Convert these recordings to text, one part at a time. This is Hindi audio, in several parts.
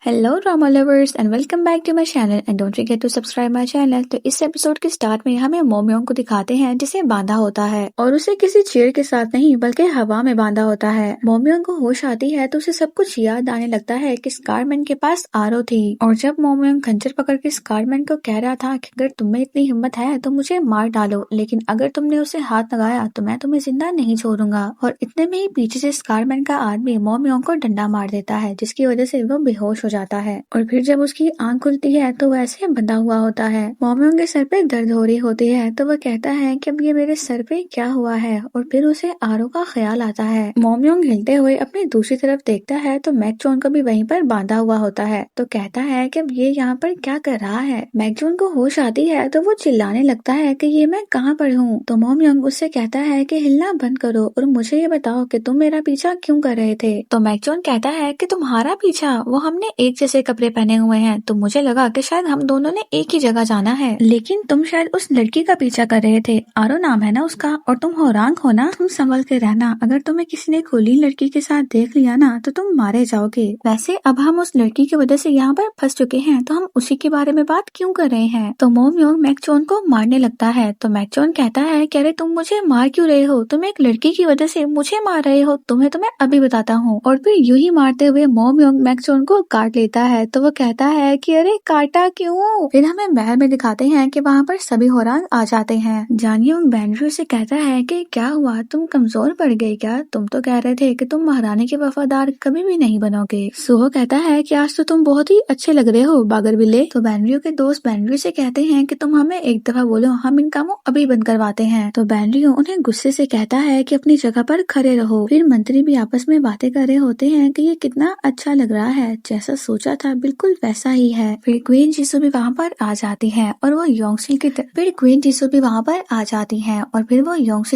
Hello drama lovers and welcome back to my channel and don't forget to subscribe my channel. तो इस एपिसोड के स्टार्ट में हमें मोमयोंग को दिखाते हैं जिसे बांधा होता है और उसे किसी चेयर के साथ नहीं बल्कि हवा में बांधा होता है। मोमयोंग को होश आती है तो उसे सब कुछ याद आने लगता है कि स्कारमैन के पास आरो थी और जब मोमयोंग खंजर पकड़ के स्कारमैन को कह रहा था कि अगर तुम्हें इतनी हिम्मत है तो मुझे मार डालो, लेकिन अगर तुमने उसे हाथ लगाया तो मैं तुम्हें जिंदा नहीं छोड़ूंगा। और इतने में ही पीछे से स्कारमैन का आदमी मोमयोंग को डंडा मार देता है जिसकी वजह से वो बेहोश हो जाता है और फिर जब उसकी आंख खुलती है तो वैसे बंधा हुआ होता है। मोमयोंग के सर पे दर्द हो रही होती है तो वह कहता है कि अब ये मेरे सर पे क्या हुआ है और फिर उसे आरो का ख्याल आता है। मोमयोंग हिलते हुए अपनी दूसरी तरफ देखता है तो मैकजॉन को भी वहीं पर बांधा हुआ होता है तो कहता है कि अब ये यहाँ पर क्या कर रहा है। मैकजॉन को होश आती है तो वो चिल्लाने लगता है कि ये मैं कहाँ पर हूँ। तो मोमयोंग उससे कहता है कि हिलना बंद करो और मुझे ये बताओ कि तुम मेरा पीछा क्यों कर रहे थे। तो मैकजॉन कहता है कि तुम्हारा पीछा, वो हमने एक जैसे कपड़े पहने हुए हैं तो मुझे लगा कि शायद हम दोनों ने एक ही जगह जाना है, लेकिन तुम शायद उस लड़की का पीछा कर रहे थे। आरो नाम है ना उसका, और तुम होरांग हो ना। तुम संभल के रहना, अगर तुम्हें किसी ने कुलीन लड़की के साथ देख लिया ना तो तुम मारे जाओगे। वैसे अब हम उस लड़की की वजह से यहाँ पर फंस चुके हैं तो हम उसी के बारे में बात क्यों कर रहे हैं। तो मोमयोंग मैकजॉन को मारने लगता है तो मैकजॉन कहता है कि अरे तुम मुझे मार क्यों रहे हो, तुम एक लड़की की वजह से मुझे मार रहे हो, तुम्हें तो मैं अभी बताता हूँ। और फिर यूं ही मारते हुए मोमयोंग मैकजॉन को काट लेता है तो वो कहता है कि अरे काटा क्यों। फिर हमें महल में दिखाते हैं कि वहाँ पर सभी होरांग आ जाते हैं। जानियोंग बेनड्रू से कहता है कि क्या हुआ, तुम कमजोर पड़ गए क्या, तुम तो कह रहे थे कि तुम महारानी के वफादार कभी भी नहीं बनोगे। सुहो कहता है कि आज तो तुम बहुत ही अच्छे लग रहे हो बागर बिल्ले। तो बेनड्रू के दोस्त बेनड्रू से कहते हैं कि तुम हमें एक दफा बोलो, हम इन कामों अभी बंद करवाते हैं। तो बेनड्रू उन्हें गुस्से से कहता है कि अपनी जगह पर खड़े रहो। फिर मंत्री भी आपस में बातें कर रहे होते हैं कि ये कितना अच्छा लग रहा है, जैसा सोचा था बिल्कुल वैसा ही है। फिर क्वीन जीसू भी वहाँ पर आ जाती है और वो योंगसिल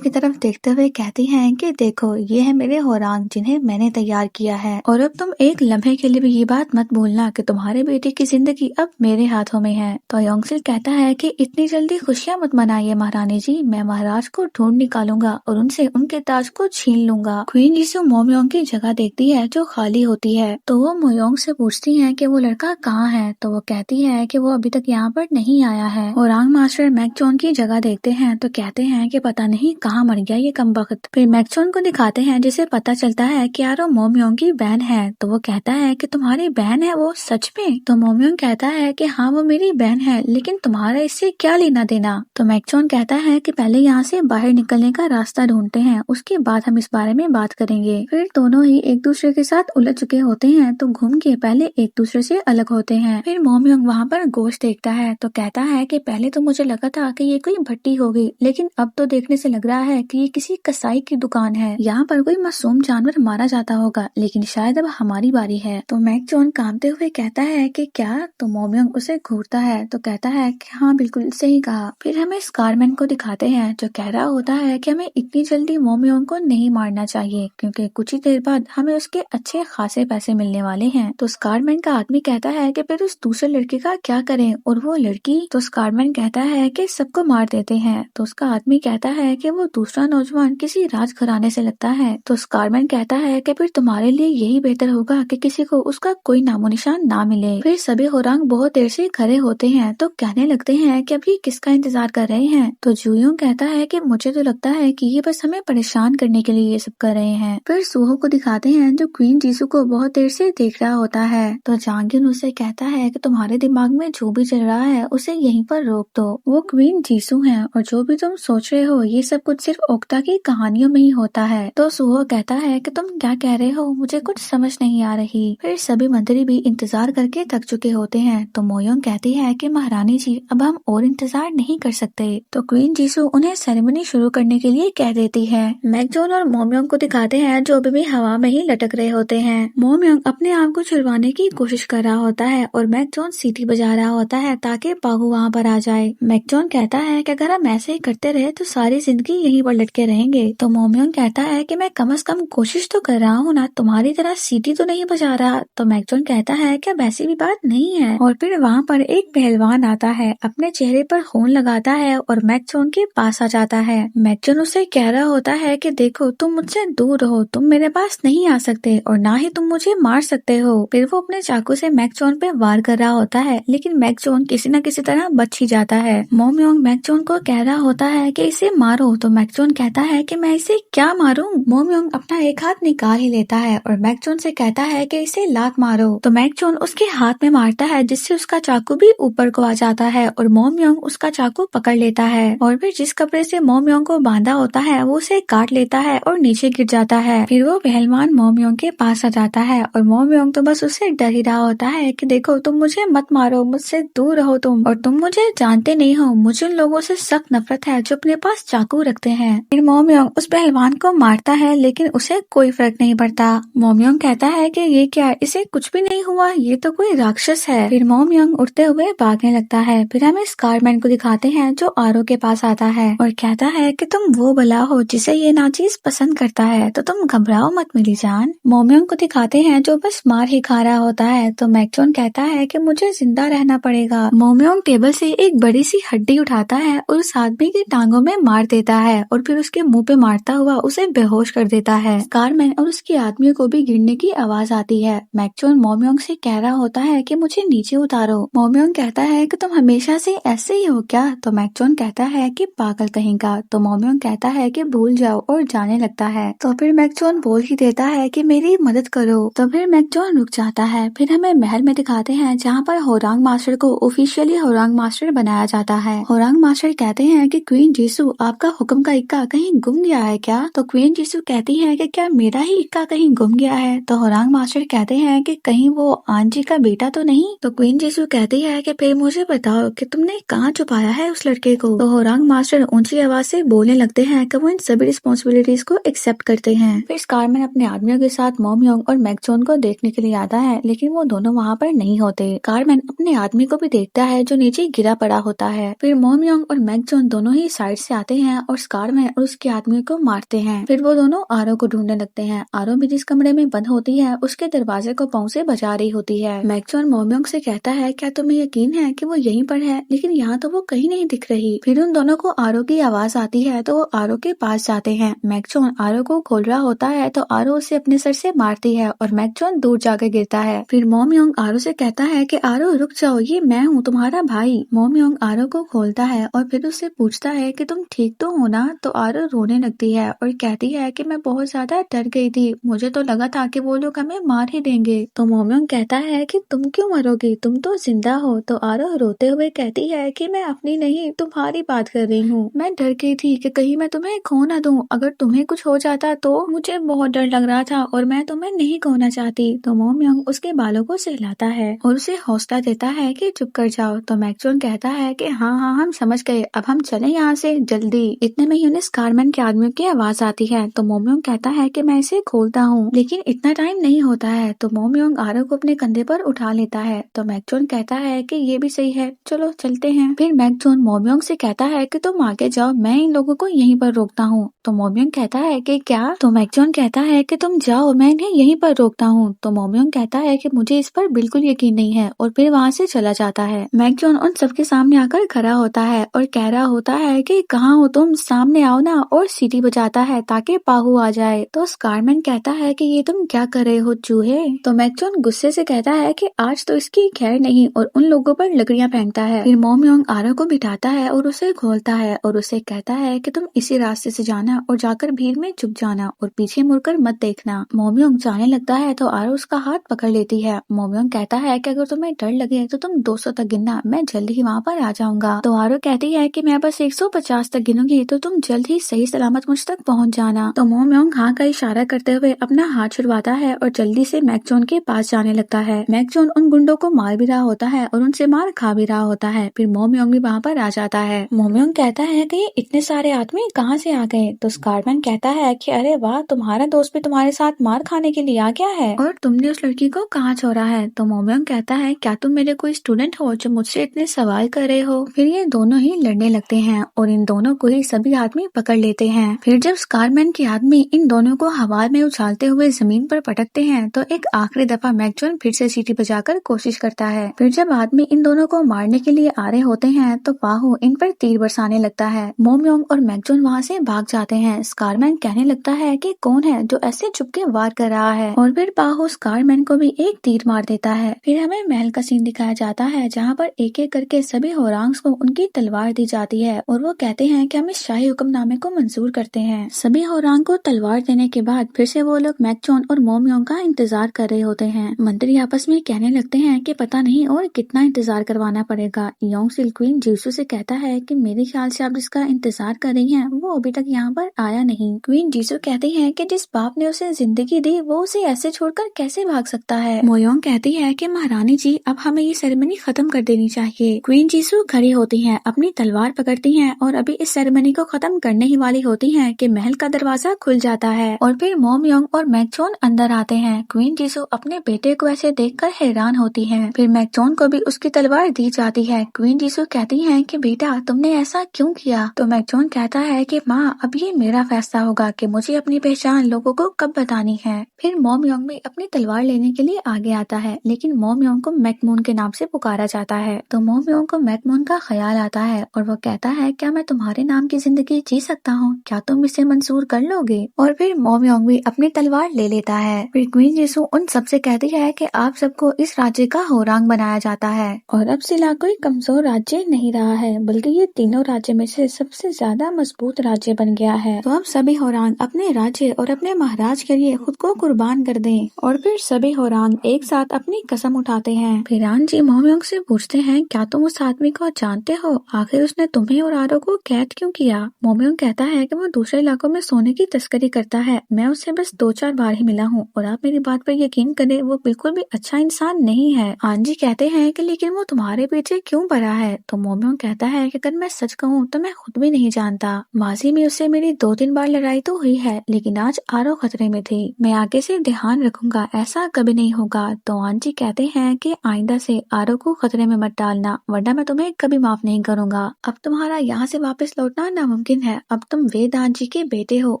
की तरफ देखते हुए कहती हैं कि देखो ये है मेरे होरांग जिन्हें मैंने तैयार किया है, और अब तुम एक लम्हे के लिए भी ये बात मत भूलना कि तुम्हारे बेटे की जिंदगी अब मेरे हाथों में है। तो योंगसिल कहता है कि इतनी जल्दी खुशियाँ मत मनाइए महारानी जी, मैं महाराज को ढूंढ निकालूंगा और उनसे उनके ताज को छीन लूंगा। क्वीन जीसू मोमयोंग की जगह देखती है जो खाली होती है तो वो मोमयोंग से पूछती है कि वो लड़का कहाँ है। तो वो कहती है कि वो अभी तक यहाँ पर नहीं आया है। और रांग मास्टर मैकजॉन की जगह देखते हैं तो कहते हैं कि पता नहीं कहाँ मर गया ये कमबख्त। फिर मैकजॉन को दिखाते हैं जिसे पता चलता है कि यार वो मोमयोंग की बहन है। तो वो कहता है कि तुम्हारी बहन है वो सच में। तो मोमयोंग कहता है कि हाँ वो मेरी बहन है, लेकिन तुम्हारा इससे क्या लेना देना। तो मैकजॉन कहता है कि पहले यहाँ से बाहर निकलने का रास्ता ढूंढते हैं, उसके बाद हम इस बारे में बात करेंगे। फिर दोनों ही एक दूसरे के साथ उलझ चुके होते हैं तो घूम के पहले एक दूसरे से अलग होते हैं। फिर मोमयोंग वहाँ पर गोश्त देखता है तो कहता है कि पहले तो मुझे लगा था कि ये कोई भट्टी होगी, लेकिन अब तो देखने से लग रहा है कि ये किसी कसाई की दुकान है, यहाँ पर कोई मासूम जानवर मारा जाता होगा, लेकिन शायद अब हमारी बारी है। तो मैकजॉन कांपते हुए कहता है कि क्या। तो मोमयोंग उसे घूरता है तो कहता है कि हाँ बिल्कुल सही कहा। फिर हमें स्कारमैन को दिखाते हैं जो कह रहा होता है कि हमें इतनी जल्दी मोमयोंग को नहीं मारना चाहिए क्योंकि कुछ ही देर बाद हमें उसके अच्छे खासे पैसे मिलने वाले हैं। तो स्कारमैन का आदमी कहता है कि फिर उस दूसरे लड़के का क्या करें, और वो लड़की। तो स्कारमैन कहता है कि सबको मार देते हैं। तो उसका आदमी कहता है कि वो दूसरा नौजवान किसी राजघराने से लगता है। तो स्कारमैन कहता है कि फिर तुम्हारे लिए यही बेहतर होगा कि किसी को उसका कोई नामो निशान ना मिले। फिर सभी होरांग बहुत देर से खड़े होते हैं तो कहने लगते हैं कि अभी किसका इंतजार कर रहे हैं। तो जूयोंग कहता है कि मुझे तो लगता है कि ये बस हमें परेशान करने के लिए ये सब कर रहे हैं। फिर सूहो को दिखाते हैं जो क्वीन जीसू को बहुत देर से देख रहा होता है। तो जांग्युन उसे कहता है कि तुम्हारे दिमाग में जो भी चल रहा है उसे यहीं पर रोक दो, वो क्वीन जीसू हैं और जो भी तुम सोच रहे हो ये सब कुछ सिर्फ ओक्ता की कहानियों में ही होता है। तो सूहो कहता है कि तुम क्या कह रहे हो, मुझे कुछ समझ नहीं आ रही। फिर सभी मंत्री भी इंतजार करके थक चुके होते हैं तो मोयोंग कहती है कि महारानी जी अब हम और इंतजार नहीं कर सकते। तो क्वीन जीसू उन्हें सेरेमनी शुरू करने के लिए कह देती है। मैकजॉन और मोमयोंग को दिखाते हैं जो अभी भी हवा में ही लटक रहे होते हैं। मोमयोंग अपने आप को छुड़वाने की कोशिश कर रहा होता है और मैकजॉन सीटी बजा रहा होता है ताकि पागु वहाँ पर आ जाए। मैकजॉन कहता है कि अगर हम ऐसे ही करते रहे तो सारी जिंदगी यहीं पर लटके रहेंगे। तो मोमयोंग कहता है कि मैं कम से कम कोशिश तो कर रहा हूँ ना, तुम्हारी तरह सीटी तो नहीं बजा रहा। तो मैकजॉन कहता है कि अब ऐसी भी बात नहीं है। और फिर वहाँ पर एक पहलवान आता है, अपने चेहरे पर खून लगाता है और मैकजॉन के पास आ जाता है। मैकजॉन उसे कह रहा होता है कि देखो तुम मुझसे दूर रहो, तुम मेरे पास नहीं आ सकते और ना ही तुम मुझे मार सकते हो। फिर वो अपने चाकू से मैकजॉन पे वार कर रहा होता है, लेकिन मैकजॉन किसी न किसी तरह बच ही जाता है। मोमयोंग मैकजॉन को कह रहा होता है कि इसे मारो, तो मैकजॉन कहता है कि मैं इसे क्या मारूं। मोमयोंग अपना एक हाथ निकाल ही लेता है और मैकजॉन से कहता है कि इसे लात मारो, तो मैकजॉन उसके हाथ में मारता है, जिससे उसका चाकू भी ऊपर को आ जाता है और मोमयोंग उसका चाकू पकड़ लेता है और फिर जिस कपड़े से मोमयोंग को बांधा होता है वो उसे काट लेता है और नीचे गिर जाता है। फिर वो पहलवान मोमयोंग के पास आ जाता है और मोमयोंग तो बस उससे डर ही रहा होता है कि देखो तुम मुझे मत मारो, मुझसे दूर रहो तुम, और तुम मुझे जानते नहीं हो, मुझे उन लोगों से सख्त नफरत है जो अपने पास चाकू रखते हैं। फिर मोमयोंग उस पहलवान को मारता है, लेकिन उसे कोई फर्क नहीं पड़ता। मोमयोंग कहता है कि ये क्या, इसे कुछ भी नहीं हुआ, ये तो कोई राक्षस है। फिर मोमयोंग उठते हुए भागने लगता है। फिर हम स्कारमैन को दिखाते हैं जो आरो के पास आता है और कहता है कि तुम वो भला हो जिसे ये नाचीज पसंद करता है, तो तुम घबराओ मत मेरी जान। मोमयोंग को दिखाते हैं जो बस मार ही खा रहा होता है, तो मैकजॉन कहता है कि मुझे जिंदा रहना पड़ेगा। मोमयोंग टेबल से एक बड़ी सी हड्डी उठाता है और उस आदमी की टांगों में मार देता है और फिर उसके मुंह पे मारता हुआ उसे बेहोश कर देता है। स्कारमैन और उसके आदमियों को भी गिरने की आवाज आती है। मैकजॉन मोमयोंग से कह रहा होता है कि मुझे नीचे उतारो। मोमयोंग कहता है कि तुम हमेशा से ऐसे ही हो क्या, तो मैकजॉन कहता है कि पागल कहेगा, तो मोमयोंग कहता है कि भूल जाओ और जाने लगता है। तो फिर मैकजॉन बोल ही देता है कि मेरी मदद करो, तो फिर मैकजॉन रुक जाता है। फिर हमें महल में दिखाते हैं जहाँ पर होरांग मास्टर को ऑफिशियली होरांग मास्टर बनाया जाता है। होरांग मास्टर कहते हैं कि क्वीन जीसू आपका हुक्म का इक्का कहीं गुम गया है क्या, तो क्वीन जीसू कहती है कि क्या मेरा ही इक्का कहीं गुम गया है, तो होरांग मास्टर कहते हैं कि कहीं वो आंजी का बेटा तो नहीं, तो क्वीन जीसू कहती है कि फिर मुझे बताओ कि तुमने कहाँ छुपाया है उस लड़के को। तो होरांग मास्टर ऊंची आवाज से बोलने लगते हैं कि वो इन सभी रिस्पॉन्सिबिलिटीज को एक्सेप्ट करते हैं। फिर स्कारमैन अपने आदमियों के साथ मोमयोंग और मैकजॉन को देखने के लिए आता है, लेकिन वो दोनों वहाँ पर नहीं होते। स्कारमैन अपने आदमी को भी देखता है जो नीचे गिरा पड़ा होता है। फिर मोमयोंग और मैकजॉन दोनों ही साइड से आते हैं और स्कारमैन और उसके आदमी को मारते हैं। फिर वो दोनों आरो को ढूंढने लगते हैं। आरो भी जिस कमरे में बंद होती है उसके दरवाजे को पाँव से बजा रही होती है। मैकजॉन मोमयोंग से कहता है क्या तुम्हें यकीन है कि वो यहीं पर है, लेकिन यहाँ तो वो कहीं नहीं दिख रही। फिर उन दोनों को आरो की आवाज आती है तो वो आरो के पास जाते हैं। मैकजॉन आरो को खोल रहा होता है तो आरो उसे अपने सर से मारती है और मैकजॉन दूर जाकर गिरता है। फिर मोमयोंग आरो से कहता है कि आरो रुक जाओ, ये मैं हूँ तुम्हारा भाई। मोमयोंग आरो को खोलता है और फिर उससे पूछता है कि तुम ठीक तो हो ना, तो आरो रोने लगती है और कहती है कि मैं बहुत ज्यादा डर गई थी, मुझे तो लगा था कि वो लोग हमें मार ही देंगे। तो मोमयोंग कहता है कि तुम क्यों मरोगी, तुम तो जिंदा हो। तो आरो रोते हुए कहती है कि मैं अपनी नहीं तुम्हारी बात कर रही हूँ, मैं डर गई थी कि कहीं मैं तुम्हें खो ना दूं, अगर तुम्हें कुछ हो जाता तो मुझे बहुत डर लग रहा था और मैं तुम्हें नहीं खोना चाहती। तो मोमयोंग उसके बालों को सहलाता है और उसे हौसला देता है कि चुप कर जाओ। तो मैकजॉन कहता है कि हाँ हाँ हम समझ गए, अब हम चलें यहाँ से जल्दी। इतने में ही उन्हें स्कारमैन के आदमियों की आवाज आती है। तो मोमयोंग कहता है कि मैं इसे खोलता हूँ, लेकिन इतना टाइम नहीं होता है। तो मोमयोंग आरो को अपने कंधे पर उठा लेता है। तो मैकजॉन कहता है कि ये भी सही है, चलो चलते हैं। फिर मैकजॉन मोमयोंग से कहता है कि तुम आगे जाओ, मैं इन लोगों को यहीं पर रोकता हूँ। तो मोमयोंग कहता है कि क्या, तो मैकजॉन कहता है कि तुम जाओ, मैं इन्हें यहीं पर रोकता हूँ। तो मोमयोंग कहता है कि मुझे इस पर बिल्कुल यकीन नहीं है और फिर वहाँ से चला जाता है। मैकजॉन उन सबके सामने आकर खड़ा होता है और कह रहा होता है कि कहाँ हो तुम, सामने आओ ना, और सीटी बजाता है ताकि पाहु आ जाए। तो स्कारमैन कहता है कि ये तुम क्या कर रहे हो चूहे। तो मैकजॉन गुस्से से कहता है कि आज तो इसकी खैर नहीं, और उन लोगों पर लकड़ियां फेंकता है। फिर मोमयोंग आरो को बिठाता है और उसे खोलता है और उसे कहता है कि तुम इसी रास्ते से जाना और जाकर भीड़ में छुप जाना और पीछे मुड़कर मत देखना। मोमयोंग जाने लगता है तो आरो उसका हाथ पकड़ लेती है। मोमयोंग कहता है कि अगर तुम्हें डर लगे तो तुम 200 तक गिनना, मैं जल्द ही वहाँ पर आ जाऊंगा। तो आरो कहती है कि मैं बस 150 तक गिनूंगी, तो तुम जल्द ही सही सलामत मुझ तक पहुँच जाना। तो मोमयोंग हाँ का इशारा करते हुए अपना हाथ छुड़वाता है और जल्दी से मैकजॉन के पास जाने लगता है। मैकजॉन उन गुंडों को मार भी रहा होता है और उनसे मार खा भी रहा होता है। फिर मोमयोंग भी वहाँ पर आ जाता है। मोमयोंग कहता है कि ये इतने सारे आदमी कहाँ से आ गए। तो स्कारमैन कहता है कि अरे वाह, तुम्हारा दोस्त भी तुम्हारे साथ मार खाने के लिए आ गया है, और तुमने उस लड़की को कहाँ छोड़ा है। तो मोमयोंग कहता है क्या तुम मेरे कोई स्टूडेंट हो जो मुझसे इतने सवाल कर रहे हो। फिर ये दोनों ही लड़ने लगते हैं और इन दोनों को ही सभी आदमी पकड़ लेते हैं। फिर जब स्कारमैन के आदमी इन दोनों को हवा में उछालते हुए जमीन पर पटकते हैं तो एक आखिरी दफा मैकजॉन फिर से सीटी बजाकर कोशिश करता है। फिर जब आदमी इन दोनों को मारने के लिए आ रहे होते हैं तो पाहु इन पर तीर बरसाने लगता है। मोमयोंग और मैकजॉन वहाँ से भाग जाते हैं। स्कारमैन कहने लगता है कि कौन है जो ऐसे चुपके वार कर रहा है, और फिर पाहु स्कारमैन को भी एक तीर मार देता है। फिर हमें महल का सीन दिखाया जाता है जहाँ पर एक एक करके सभी होरांग्स को उनकी तलवार दी जाती है और वो कहते हैं कि हम इस शाही हुक्मनामे को मंजूर करते हैं। सभी होरांग को तलवार देने के बाद फिर से वो लोग मैकचोन और मोमयोंग का इंतजार कर रहे होते हैं। मंत्री आपस में कहने लगते हैं कि पता नहीं और कितना इंतजार करवाना पड़ेगा। योंगसिल क्वीन जीसू से कहता है कि मेरे ख्याल से आप जिसका इंतजार कर रही हैं वो अभी तक यहाँ पर आया नहीं। क्वीन जीसू कहती है कि जिस बाप ने उसे जिंदगी दी वो उसे ऐसे छोड़कर कैसे भाग सकता है। मोयोंग कहती है कि महारानी जी अब हमें ये सेरेमनी खत्म कर देनी चाहिए। क्वीन जीसू खड़ी होती हैं, अपनी तलवार पकड़ती हैं और अभी इस सेरेमनी को खत्म करने ही वाली होती हैं कि महल का दरवाजा खुल जाता है और फिर मोमयोंग और मैकचोन अंदर आते हैं। क्वीन जीसू अपने बेटे को ऐसे देखकर हैरान होती है। फिर मैकचोन को भी उसकी तलवार दी जाती है। क्वीन जीसू कहती है कि बेटा तुमने ऐसा क्यों किया? तो मैकचोन कहता है कि माँ अब ये मेरा फैसला होगा कि मुझे अपनी पहचान लोगों को कब बतानी है। फिर मोमयोंग भी अपनी तलवार लेने के लिए आगे आता है, लेकिन मोमयोंग को मैकमून के नाम से पुकारा जाता है। तो मोमयोंग को मैकमून का ख्याल आता है और वो कहता है क्या मैं तुम्हारे नाम की जिंदगी जी सकता हूँ? क्या तुम इसे मंजूर कर लोगे? और फिर मोमयोंग भी अपनी तलवार ले लेता है। फिर क्वीन जीसू उन सबसे कहती है कि आप सबको इस राज्य का होरांग बनाया जाता है और अब सिला कोई कमजोर राज्य नहीं रहा है, बल्कि ये तीनों राज्य में से सबसे ज्यादा मजबूत राज्य बन गया है। तो अब सभी होरांग अपने राज्य और अपने महाराज के लिए खुद को कुर्बान कर दें। और फिर सभी होरांग एक साथ अपनी कसम उठाते हैं। फिर आन जी मोमयोंग से पूछते हैं क्या तुम उस आदमी को जानते हो? आखिर उसने तुम्हें और आरो को कैद क्यों किया? मोमयोंग कहता है कि वो दूसरे इलाकों में सोने की तस्करी करता है। मैं उससे बस 2-4 बार ही मिला हूँ और आप मेरी बात पर यकीन करें वो बिल्कुल भी अच्छा इंसान नहीं है। आन जी कहते हैं कि लेकिन वो तुम्हारे पीछे क्यों पड़ा है? तो मोमयोंग कहता है कि अगर मैं सच कहूँ तो मैं खुद भी नहीं जानता। माजी में उससे मेरी 2-3 बार लड़ाई तो हुई है, लेकिन आज आरो खतरे में थी। मैं आगे से ध्यान रखूंगा, ऐसा कभी नहीं होगा। तो आन जी कहते हैं कि आइंदा से आरो को खतरे में मत डालना, वरना मैं तुम्हें कभी माफ नहीं करूंगा। अब तुम्हारा यहाँ से वापस लौटना नामुमकिन है। अब तुम वेद आन जी के बेटे हो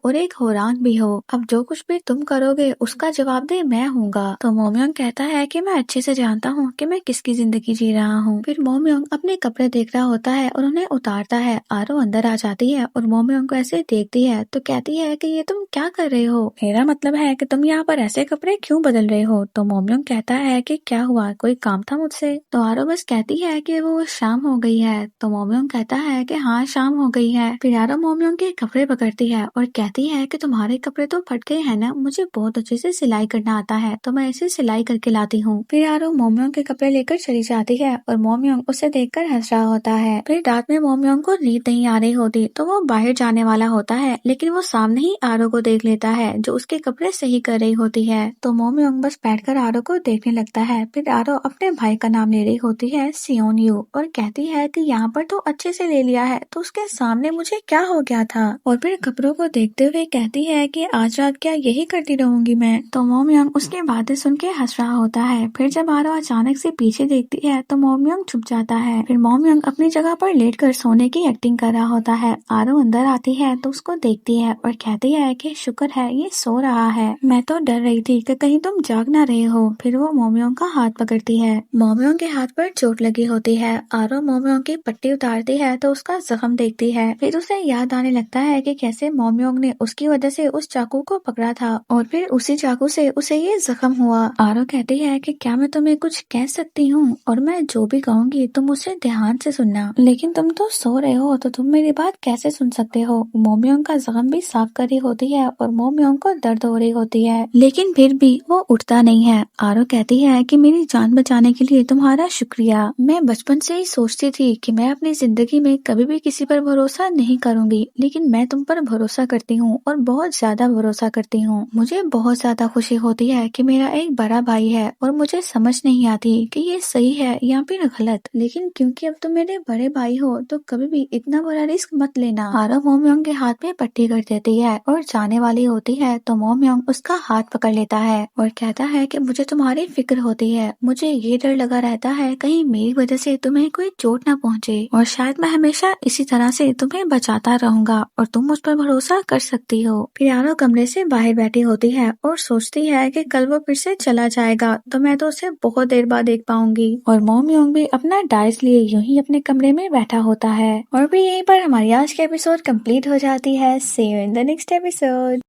और एक होरांग भी हो। अब जो कुछ भी तुम करोगे उसका जवाब दे मैं हूँगा। तो मोमयोंग कहता है कि मैं अच्छे से जानता हूँ कि मैं किसकी जिंदगी जी रहा हूँ। फिर मोमयोंग अपने कपड़े देख रहा होता है और उन्हें उतारता है। आरो अंदर आ जाती है और मोमयोंग को ऐसे देखती है तो कहती है कि ये तुम क्या कर रहे हो? मेरा मतलब है कि तुम यहाँ पर ऐसे कपड़े क्यों बदल रहे हो? तो मोमयोंग कहता है कि क्या हुआ, कोई काम था मुझसे? तो आरो बस कहती है कि वो शाम हो गई है। तो मोमयोंग कहता है कि हाँ शाम हो गई है। फिर आरो मोमयोंग के कपड़े पकड़ती है और कहती है कि तुम्हारे कपड़े तो फट गए हैं ना, मुझे बहुत अच्छे से सिलाई करना आता है तो मैं इसे सिलाई करके लाती हूँ। फिर आरो मोमयोंग के कपड़े लेकर चली जाती है और मोमयोंग उसे देखकर हंस रहा होता है। फिर रात में मोमयोंग को नींद नहीं आ रही होती तो वो बाहर जाने वाला होता है, लेकिन वो सामने ही आरो को देख लेता है जो उसके कपड़े सही कर रही होती है। तो मोमयोंग बस बैठकर आरो को देखने लगता है। फिर आरो अपने भाई का नाम ले रही होती है सियोन यू और कहती है कि यहाँ पर तो अच्छे से ले लिया है, तो उसके सामने मुझे क्या हो गया था? और फिर कपड़ों को देखते हुए कहती है कि आज रात क्या यही करती रहूंगी मैं? तो मोमयोंग उसकी बातें सुन के हंस रहा होता है। फिर जब आरो अचानक से पीछे देखती है तो मोमयोंग छुप जाता है। फिर मोमयोंग अपनी जगह पर लेटकर सोने की एक्टिंग कर रहा होता है। आरो अंदर आती है तो उसको देखती है और कहती है कि शुक्र है ये सो रहा है, मैं तो डर रही थी कि कहीं तुम जाग ना रहे हो। फिर वो मोमयोंग का हाथ पकड़ती है। मोमयोंग के हाथ पर चोट लगी होती है। आरो मोमयोंग की पट्टी उतारती है तो उसका जख्म देखती है। फिर उसे याद आने लगता है कि कैसे मोमयोंग ने उसकी वजह से उस चाकू को पकड़ा था और फिर उसी चाकू से उसे ये जख्म हुआ। आरो कहती है कि क्या मैं तुम्हें कुछ कह सकती हूँ? और मैं जो भी कहूँगी तुम उसे ध्यान से सुनना, लेकिन तुम तो सो रहे हो तो तुम मेरी बात कैसे सुन सकते हो? मोमयोंग का जख्म भी साफ कर रही होती है और मोमयोंग को दर्द हो रही होती है, लेकिन फिर भी वो उठता नहीं है। आरो कहती है कि मेरी जान बचाने के लिए तुम्हारा शुक्रिया। मैं बचपन से ही सोचती थी कि मैं अपनी जिंदगी में कभी भी किसी पर भरोसा नहीं करूंगी, लेकिन मैं तुम पर भरोसा करती हूँ और बहुत ज्यादा भरोसा करती हूँ। मुझे बहुत ज्यादा खुशी होती है कि मेरा एक बड़ा भाई है और मुझे समझ नहीं आती कि ये सही है या फिर गलत, लेकिन क्योंकि अब तुम मेरे बड़े भाई हो तो कभी भी इतना बड़ा रिस्क मत लेना। आरो मोमयोंग के हाथ में पट्टी कर देती है और जाने वाली होती है तो मोमयोंग उसका हाथ पकड़ लेता है और कहता है कि मुझे तुम्हारी फिक्र होती है, मुझे ये डर लगा रहता है कहीं मेरी वजह से तुम्हें कोई चोट ना पहुँचे, और शायद मैं हमेशा इसी तरह से तुम्हें बचाता रहूंगा और तुम मुझ पर भरोसा कर सकती हो। फिर आरो कमरे से बाहर बैठी होती है और सोचती है कि कल वो फिर से चला जाएगा तो मैं तो उसे बहुत देर बाद देख पाऊंगी। और मोमयोंग भी अपना डाइस लिए यूं ही अपने कमरे में बैठा होता है। और भी यहीं पर हमारी आज की एपिसोड कंप्लीट हो जाती है। See you in the next episode.